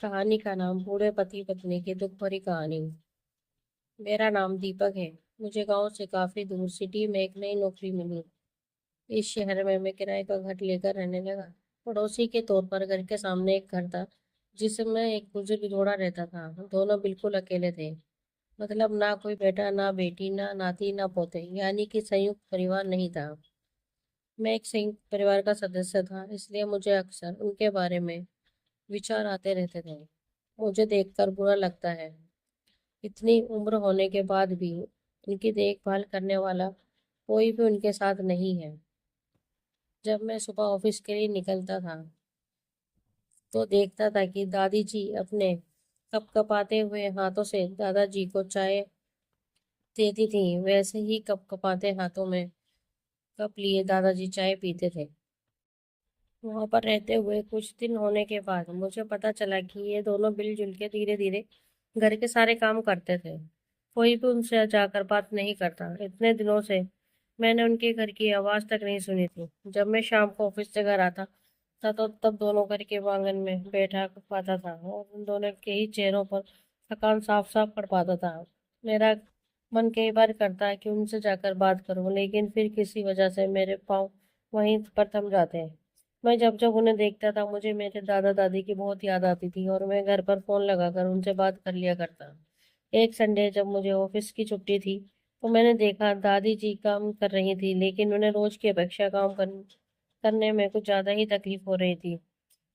कहानी का नाम बूढ़े पति पत्नी की दुख भरी कहानी। मेरा नाम दीपक है। मुझे गांव से काफी दूर सिटी में एक नई नौकरी मिली। इस शहर में मैं किराए का घर लेकर रहने लगा। पड़ोसी के तौर पर घर के सामने एक घर था जिसमें एक बुजुर्ग जोड़ा रहता था। दोनों बिल्कुल अकेले थे। मतलब ना कोई बेटा ना बेटी ना नाती ना पोते, यानी कि संयुक्त परिवार नहीं था। मैं एक संयुक्त परिवार का सदस्य था, इसलिए मुझे अक्सर उनके बारे में विचार आते रहते थे। मुझे देखकर बुरा लगता है, इतनी उम्र होने के बाद भी उनकी देखभाल करने वाला कोई भी उनके साथ नहीं है। जब मैं सुबह ऑफिस के लिए निकलता था तो देखता था कि दादी जी अपने कपकपाते हुए हाथों से दादाजी को चाय देती थी। वैसे ही कपकपाते हाथों में कप लिए दादाजी चाय पीते थे। वहां पर रहते हुए कुछ दिन होने के बाद मुझे पता चला कि ये दोनों मिलजुल के धीरे धीरे घर के सारे काम करते थे। कोई भी उनसे जाकर बात नहीं करता। इतने दिनों से मैंने उनके घर की आवाज तक नहीं सुनी थी। जब मैं शाम को ऑफिस से घर आता था तो तब दोनों घर के आंगन में बैठा पाता था और उन दोनों के ही चेहरों पर थकान साफ साफ पड़ पाता था। मेरा मन कई बार करता है कि उनसे जाकर बात करूं, लेकिन फिर किसी वजह से मेरे पाँव वहीं पर थम जाते हैं। मैं जब जब उन्हें देखता था मुझे मेरे दादा दादी की बहुत याद आती थी और मैं घर पर फोन लगाकर उनसे बात कर लिया करता। एक संडे जब मुझे ऑफिस की छुट्टी थी तो मैंने देखा दादी जी काम कर रही थी, लेकिन उन्हें रोज की अपेक्षा करने में कुछ ज्यादा ही तकलीफ हो रही थी।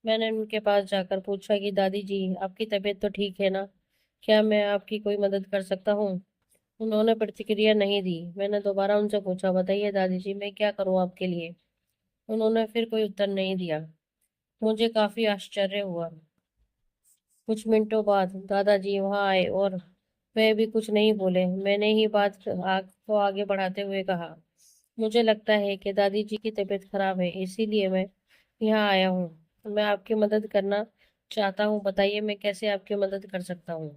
मैंने उनके पास जाकर पूछा कि दादी जी, आपकी तबीयत तो ठीक है ना? क्या मैं आपकी कोई मदद कर सकता हूँ? उन्होंने प्रतिक्रिया नहीं दी। मैंने दोबारा उनसे पूछा, बताइए दादी जी, मैं क्या करूँ आपके लिए? उन्होंने फिर कोई उत्तर नहीं दिया। मुझे काफी आश्चर्य हुआ। कुछ मिनटों बाद दादाजी वहां आए और वे भी कुछ नहीं बोले। मैंने ही बात को आगे बढ़ाते हुए कहा, मुझे लगता है कि दादी जी की तबीयत खराब है, इसीलिए मैं यहाँ आया हूँ। मैं आपकी मदद करना चाहता हूँ। बताइए मैं कैसे आपकी मदद कर सकता हूँ?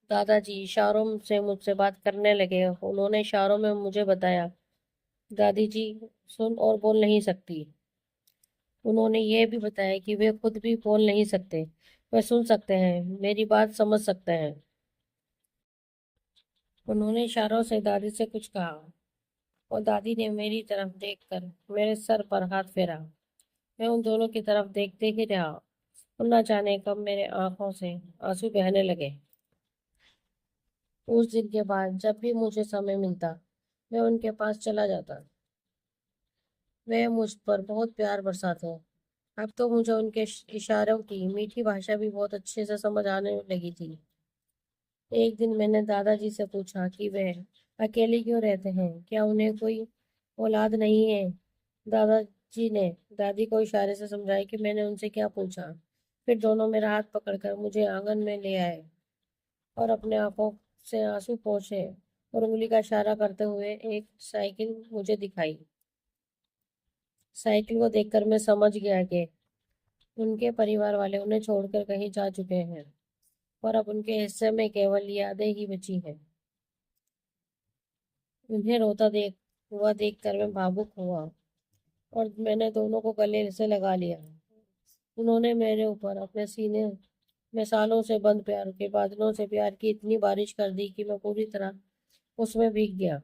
दादाजी इशारों से मुझसे बात करने लगे। उन्होंने इशारों में मुझे बताया, दादी जी सुन और बोल नहीं सकती। उन्होंने ये भी बताया कि वे खुद भी बोल नहीं सकते, वे सुन सकते हैं, मेरी बात समझ सकते हैं। उन्होंने इशारों से दादी से कुछ कहा और दादी ने मेरी तरफ देखकर मेरे सर पर हाथ फेरा। मैं उन दोनों की तरफ देखते ही रहा और न जाने कब मेरे आंखों से आंसू बहने लगे। उस दिन के बाद जब भी मुझे समय मिलता मैं उनके पास चला जाता। वे मुझ पर बहुत प्यार बरसाते हैं। अब तो मुझे उनके इशारों की मीठी भाषा भी बहुत अच्छे से समझ आने लगी थी। एक दिन मैंने दादाजी से पूछा कि वह अकेले क्यों रहते हैं, क्या उन्हें कोई औलाद नहीं है? दादाजी ने दादी को इशारे से समझाया कि मैंने उनसे क्या पूछा। फिर दोनों मेरा हाथ पकड़कर मुझे आंगन में ले आए और अपने आंखों से आंसू पोंछे और उंगली का इशारा करते हुए एक साइकिल मुझे दिखाई। साइकिल को देखकर मैं समझ गया कि उनके परिवार वाले उन्हें छोड़कर कहीं जा चुके हैं और अब उनके हिस्से में केवल यादें ही बची हैं। उन्हें रोता देखकर मैं भावुक हुआ और मैंने दोनों को गले से लगा लिया। उन्होंने मेरे ऊपर अपने सीने में सालों से बंद प्यार के बादलों से प्यार की इतनी बारिश कर दी कि मैं पूरी तरह उसमें भीग गया।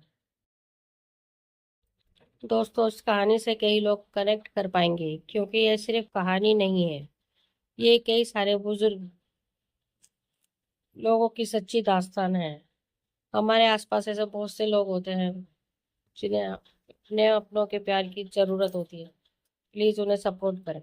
दोस्तों, इस कहानी से कई लोग कनेक्ट कर पाएंगे क्योंकि ये सिर्फ कहानी नहीं है, ये कई सारे बुजुर्ग लोगों की सच्ची दास्तान है। हमारे आसपास ऐसे बहुत से लोग होते हैं जिन्हें अपने अपनों के प्यार की जरूरत होती है। प्लीज उन्हें सपोर्ट करें।